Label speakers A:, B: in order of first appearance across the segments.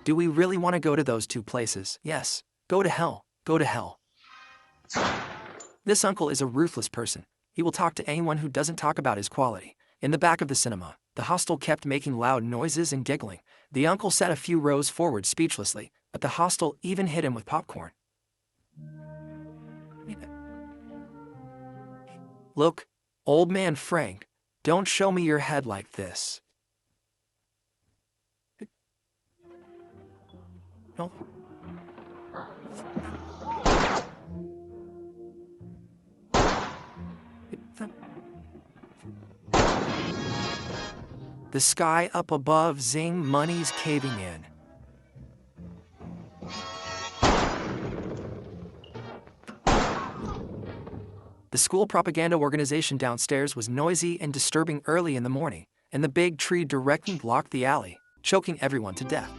A: Do we really want to go to those two places? Yes. Go to hell. Go to hell. This uncle is a ruthless person. He will talk to anyone who doesn't talk about his quality. In the back of the cinema, the hostel kept making loud noises and giggling. The uncle sat a few rows forward speechlessly, but the hostel even hit him with popcorn. Look, old man Frank, don't show me your head like this. No. The sky up above, zing, money's caving in. The school propaganda organization downstairs was noisy and disturbing early in the morning, and the big tree directly blocked the alley, choking everyone to death.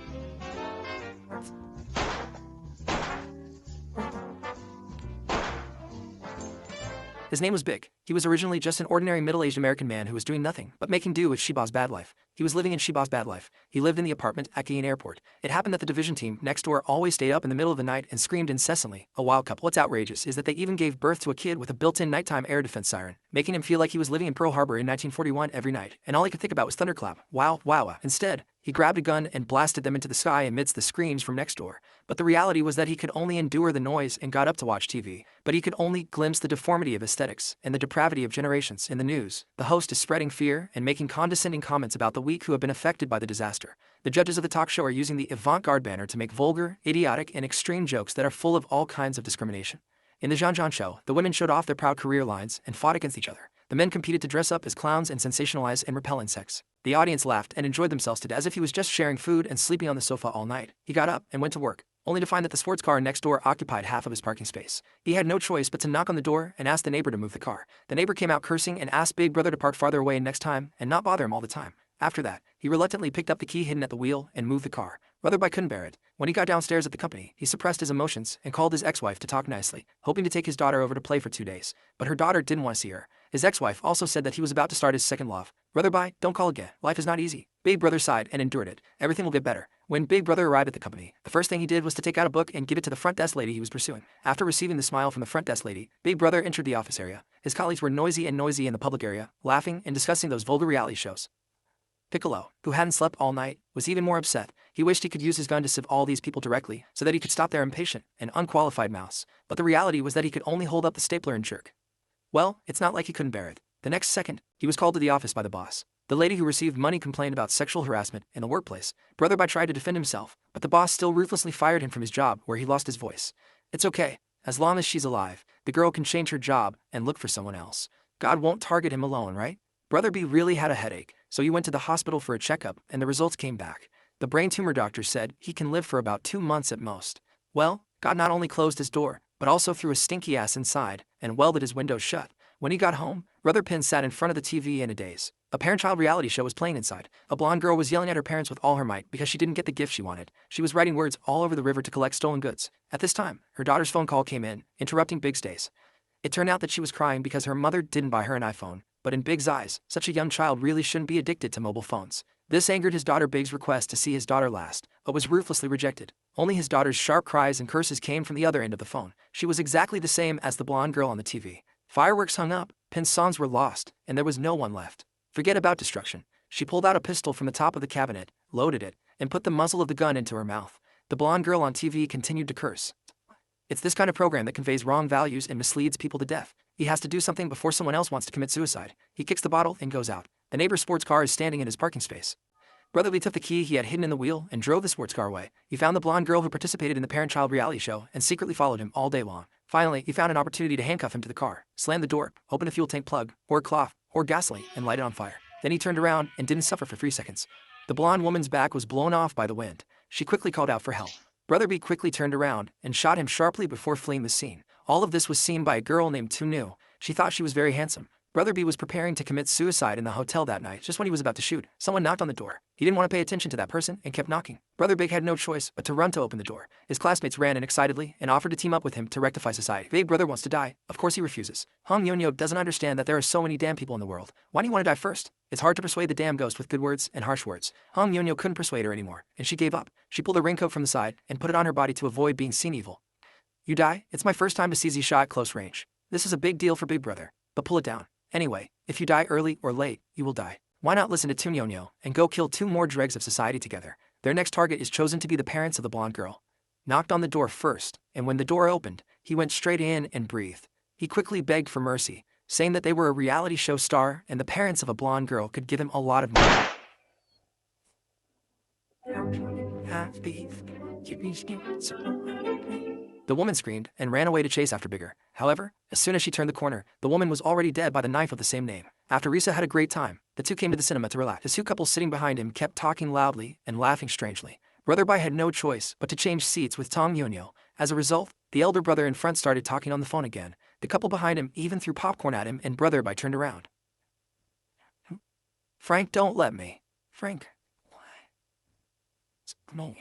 A: His name was Big. He was originally just an ordinary middle-aged American man who was doing nothing but making do with Shiba's bad life. He was living in Shiba's bad life. He lived in the apartment at CINE Airport. It happened that the division team next door always stayed up in the middle of the night and screamed incessantly. A wild couple. What's outrageous is that they even gave birth to a kid with a built-in nighttime air defense siren, making him feel like he was living in Pearl Harbor in 1941 every night. And all he could think about was thunderclap. Wow, wow. Instead, he grabbed a gun and blasted them into the sky amidst the screams from next door. But the reality was that he could only endure the noise and got up to watch TV. But he could only glimpse the deformity of aesthetics and the depravity of generations. In the news, the host is spreading fear and making condescending comments about the weak who have been affected by the disaster. The judges of the talk show are using the avant-garde banner to make vulgar, idiotic, and extreme jokes that are full of all kinds of discrimination. In the Zhan show, the women showed off their proud career lines and fought against each other. The men competed to dress up as clowns and sensationalize and repel insects. The audience laughed and enjoyed themselves to death as if he was just sharing food and sleeping on the sofa all night. He got up and went to work, only to find that the sports car next door occupied half of his parking space. He had no choice but to knock on the door and ask the neighbor to move the car. The neighbor came out cursing and asked Big Brother to park farther away next time and not bother him all the time. After that, he reluctantly picked up the key hidden at the wheel and moved the car. Rutherby couldn't bear it. When he got downstairs at the company, he suppressed his emotions and called his ex-wife to talk nicely, hoping to take his daughter over to play for 2 days. But her daughter didn't want to see her. His ex-wife also said that he was about to start his second love. Rutherby, don't call again. Life is not easy. Big Brother sighed and endured it. Everything will get better. When Big Brother arrived at the company, the first thing he did was to take out a book and give it to the front desk lady he was pursuing. After receiving the smile from the front desk lady, Big Brother entered the office area. His colleagues were noisy in the public area, laughing and discussing those vulgar reality shows. Piccolo, who hadn't slept all night, was even more upset. He wished he could use his gun to sieve all these people directly, so that he could stop their impatient and unqualified mouths. But the reality was that he could only hold up the stapler and jerk. Well, it's not like he couldn't bear it. The next second, he was called to the office by the boss. The lady who received money complained about sexual harassment in the workplace. Brotherby tried to defend himself, but the boss still ruthlessly fired him from his job, where he lost his voice. It's okay. As long as she's alive, the girl can change her job and look for someone else. God won't target him alone, right? Brotherby really had a headache, so he went to the hospital for a checkup, and the results came back. The brain tumor doctor said he can live for about 2 months at most. Well, God not only closed his door, but also threw a stinky ass inside and welded his windows shut. When he got home, Rutherpin sat in front of the TV in a daze. A parent-child reality show was playing inside. A blonde girl was yelling at her parents with all her might because she didn't get the gift she wanted. She was writing words all over the river to collect stolen goods. At this time, her daughter's phone call came in, interrupting Big's days. It turned out that she was crying because her mother didn't buy her an iPhone. But in Big's eyes, such a young child really shouldn't be addicted to mobile phones. This angered his daughter Big's request to see his daughter last, but was ruthlessly rejected. Only his daughter's sharp cries and curses came from the other end of the phone. She was exactly the same as the blonde girl on the TV. Fireworks hung up, Pin's songs were lost, and there was no one left. Forget about destruction. She pulled out a pistol from the top of the cabinet, loaded it, and put the muzzle of the gun into her mouth. The blonde girl on TV continued to curse. It's this kind of program that conveys wrong values and misleads people to death. He has to do something before someone else wants to commit suicide. He kicks the bottle and goes out. The neighbor's sports car is standing in his parking space. Brotherly took the key he had hidden in the wheel and drove the sports car away. He found the blonde girl who participated in the parent-child reality show and secretly followed him all day long. Finally, he found an opportunity to handcuff him to the car, slam the door, open a fuel tank plug, or a cloth, or gasoline, and light it on fire. Then he turned around and didn't suffer for 3 seconds. The blonde woman's back was blown off by the wind. She quickly called out for help. Brotherby quickly turned around and shot him sharply before fleeing the scene. All of this was seen by a girl named Tunu. She thought she was very handsome. Brotherby was preparing to commit suicide in the hotel that night. Just when he was about to shoot, someone knocked on the door. He didn't want to pay attention to that person and kept knocking. Brother Big had no choice but to run to open the door. His classmates ran in excitedly and offered to team up with him to rectify society. Big Brother wants to die. Of course he refuses. Hong Yonyo doesn't understand that there are so many damn people in the world. Why do you want to die first? It's hard to persuade the damn ghost with good words and harsh words. Hong Yonyo couldn't persuade her anymore, and she gave up. She pulled a raincoat from the side and put it on her body to avoid being seen evil. You die? It's my first time to see Zisha at close range. This is a big deal for Big Brother, but pull it down. Anyway, if you die early or late, you will die. Why not listen to Tunyonyo and go kill 2 more dregs of society together? Their next target is chosen to be the parents of the blonde girl. Knocked on the door first, and when the door opened, he went straight in and breathed. He quickly begged for mercy, saying that they were a reality show star and the parents of a blonde girl could give him a lot of money. The woman screamed and ran away to chase after Bigger. However, as soon as she turned the corner, the woman was already dead by the knife of the same name. After Risa had a great time, the two came to the cinema to relax. The 2 couples sitting behind him kept talking loudly and laughing strangely. Brother Bai had no choice but to change seats with Tong Yonyo. As a result, the elder brother in front started talking on the phone again. The couple behind him even threw popcorn at him and Brother Bai turned around. Frank, don't let me. Frank. No.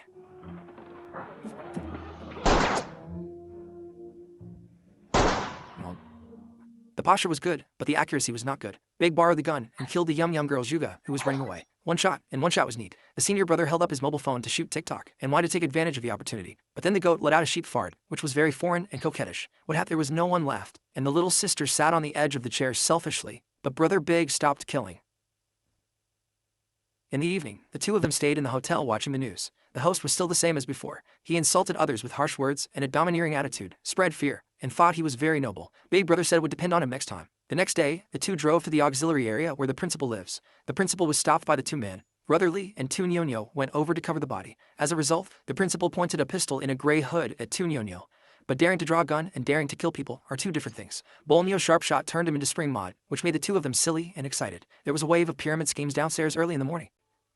A: The posture was good, but the accuracy was not good. Big borrowed the gun and killed the young girl's Yuga, who was running away. One shot was neat. The senior brother held up his mobile phone to shoot TikTok and wanted to take advantage of the opportunity. But then the goat let out a sheep fart, which was very foreign and coquettish. What happened? There was no one left, and the little sister sat on the edge of the chair selfishly, but Brother Big stopped killing. In the evening, the 2 of them stayed in the hotel watching the news. The host was still the same as before. He insulted others with harsh words and a domineering attitude, spread fear, and thought he was very noble. Big Brother said it would depend on him next time. The next day, the 2 drove to the auxiliary area where the principal lives. The principal was stopped by the 2 men. Brother Lee and Tunyonyo went over to cover the body. As a result, the principal pointed a pistol in a gray hood at Tunyonyo. But daring to draw a gun and daring to kill people are 2 different things. Bolnyo's sharp shot turned him into spring mod, which made the 2 of them silly and excited. There was a wave of pyramid schemes downstairs early in the morning.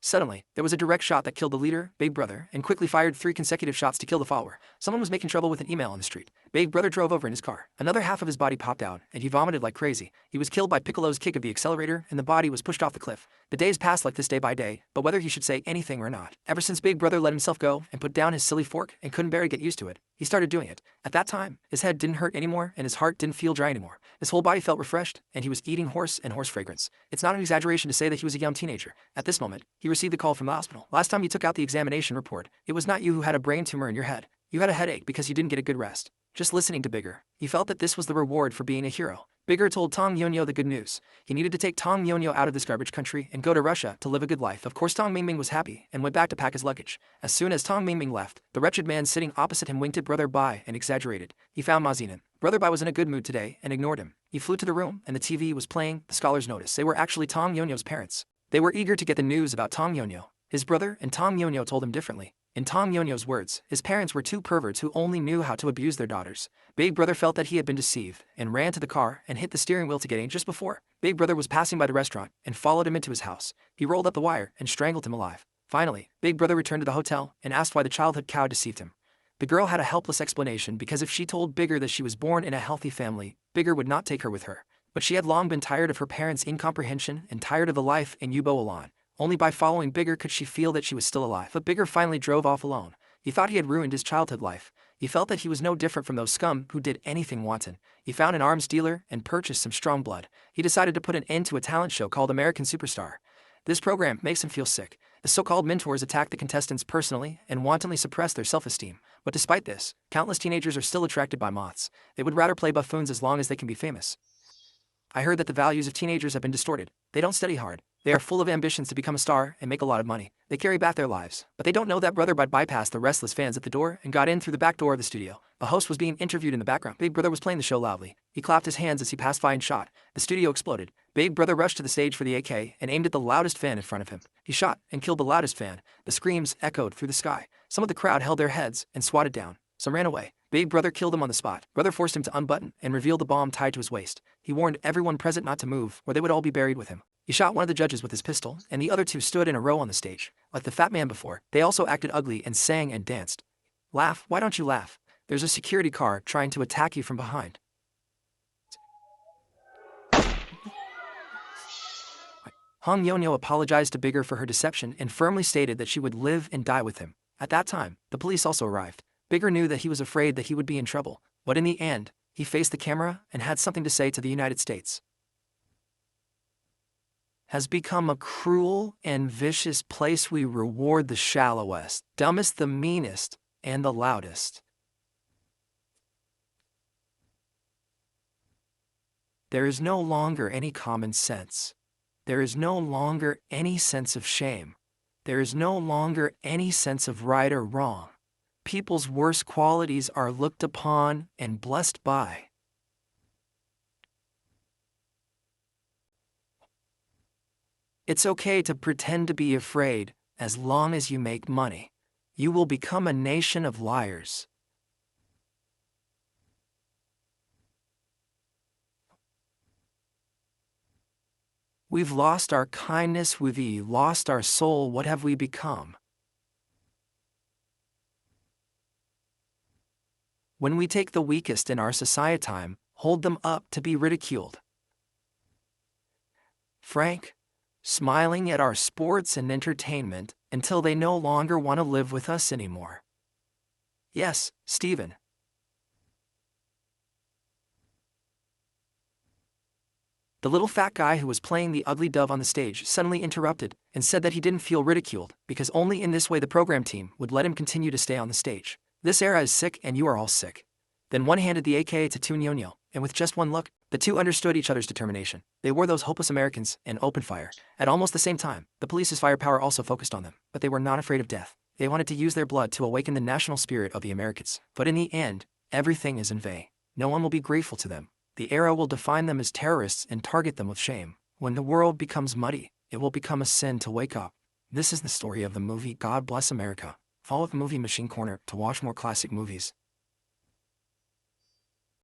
A: Suddenly, there was a direct shot that killed the leader, Big Brother, and quickly fired 3 consecutive shots to kill the follower. Someone was making trouble with an email on the street. Big Brother drove over in his car. Another half of his body popped out, and he vomited like crazy. He was killed by Piccolo's kick of the accelerator, and the body was pushed off the cliff. The days passed like this day by day, but whether he should say anything or not. Ever since Big Brother let himself go and put down his silly fork and couldn't bear to get used to it, he started doing it. At that time, his head didn't hurt anymore, and his heart didn't feel dry anymore. His whole body felt refreshed, and he was eating horse and horse fragrance. It's not an exaggeration to say that he was a young teenager. At this moment, he received the call from the hospital. Last time you took out the examination report, it was not you who had a brain tumor in your head. You had a headache because you didn't get a good rest. Just listening to Bigger, he felt that this was the reward for being a hero. Bigger told Tong Yonyo the good news. He needed to take Tong Yonyo out of this garbage country and go to Russia to live a good life. Of course, Tong Mingming was happy and went back to pack his luggage. As soon as Tong Mingming left, the wretched man sitting opposite him winked at Brother Bai and exaggerated. He found Ma Zinan. Brother Bai was in a good mood today and ignored him. He flew to the room and the TV was playing. The scholars noticed they were actually Tong Yonyo's parents. They were eager to get the news about Tong Yonyo. His brother and Tong Yonyo told him differently. In Tong Yonyo's words, his parents were 2 perverts who only knew how to abuse their daughters. Big Brother felt that he had been deceived and ran to the car and hit the steering wheel to get in just before. Big Brother was passing by the restaurant and followed him into his house. He rolled up the wire and strangled him alive. Finally, Big Brother returned to the hotel and asked why the childhood cow deceived him. The girl had a helpless explanation because if she told Bigger that she was born in a healthy family, Bigger would not take her with her. But she had long been tired of her parents' incomprehension and tired of the life in Yubo Alan. Only by following Bigger could she feel that she was still alive. But Bigger finally drove off alone. He thought he had ruined his childhood life. He felt that he was no different from those scum who did anything wanton. He found an arms dealer and purchased some strong blood. He decided to put an end to a talent show called American Superstar. This program makes him feel sick. The so-called mentors attack the contestants personally and wantonly suppress their self-esteem. But despite this, countless teenagers are still attracted by moths. They would rather play buffoons as long as they can be famous. I heard that the values of teenagers have been distorted. They don't study hard. They are full of ambitions to become a star and make a lot of money. They carry back their lives, but they don't know that Brother Bud bypassed the restless fans at the door and got in through the back door of the studio. A host was being interviewed in the background. Big Brother was playing the show loudly. He clapped his hands as he passed by and shot. The studio exploded. Big Brother rushed to the stage for the AK and aimed at the loudest fan in front of him. He shot and killed the loudest fan. The screams echoed through the sky. Some of the crowd held their heads and swatted down. Some ran away. Big Brother killed him on the spot. Brother forced him to unbutton and revealed the bomb tied to his waist. He warned everyone present not to move, or they would all be buried with him. He shot one of the judges with his pistol, and the other 2 stood in a row on the stage. Like the fat man before, they also acted ugly and sang and danced. Laugh? Why don't you laugh? There's a security car trying to attack you from behind. Hong Yonyo apologized to Bigger for her deception and firmly stated that she would live and die with him. At that time, the police also arrived. Bigger knew that he was afraid that he would be in trouble, but in the end, he faced the camera and had something to say to the United States. has become a cruel and vicious place. We reward the shallowest, dumbest, the meanest, and the loudest. There is no longer any common sense. There is no longer any sense of shame. There is no longer any sense of right or wrong. People's worst qualities are looked upon and blessed by. It's okay to pretend to be afraid as long as you make money. You will become a nation of liars. We've lost our kindness, we've lost our soul. What have we become? When we take the weakest in our society, hold them up to be ridiculed. Frank, smiling at our sports and entertainment until they no longer want to live with us anymore. Yes, Stephen. The little fat guy who was playing the ugly dove on the stage suddenly interrupted and said that he didn't feel ridiculed because only in this way the program team would let him continue to stay on the stage. This era is sick and you are all sick. Then one handed the AK to Tunyo, and with just one look, the two understood each other's determination. They were those hopeless Americans and opened fire. At almost the same time, the police's firepower also focused on them, but they were not afraid of death. They wanted to use their blood to awaken the national spirit of the Americans. But in the end, everything is in vain. No one will be grateful to them. The era will define them as terrorists and target them with shame. When the world becomes muddy, it will become a sin to wake up. This is the story of the movie God Bless America. Follow the Movie Machine Corner to watch more classic movies.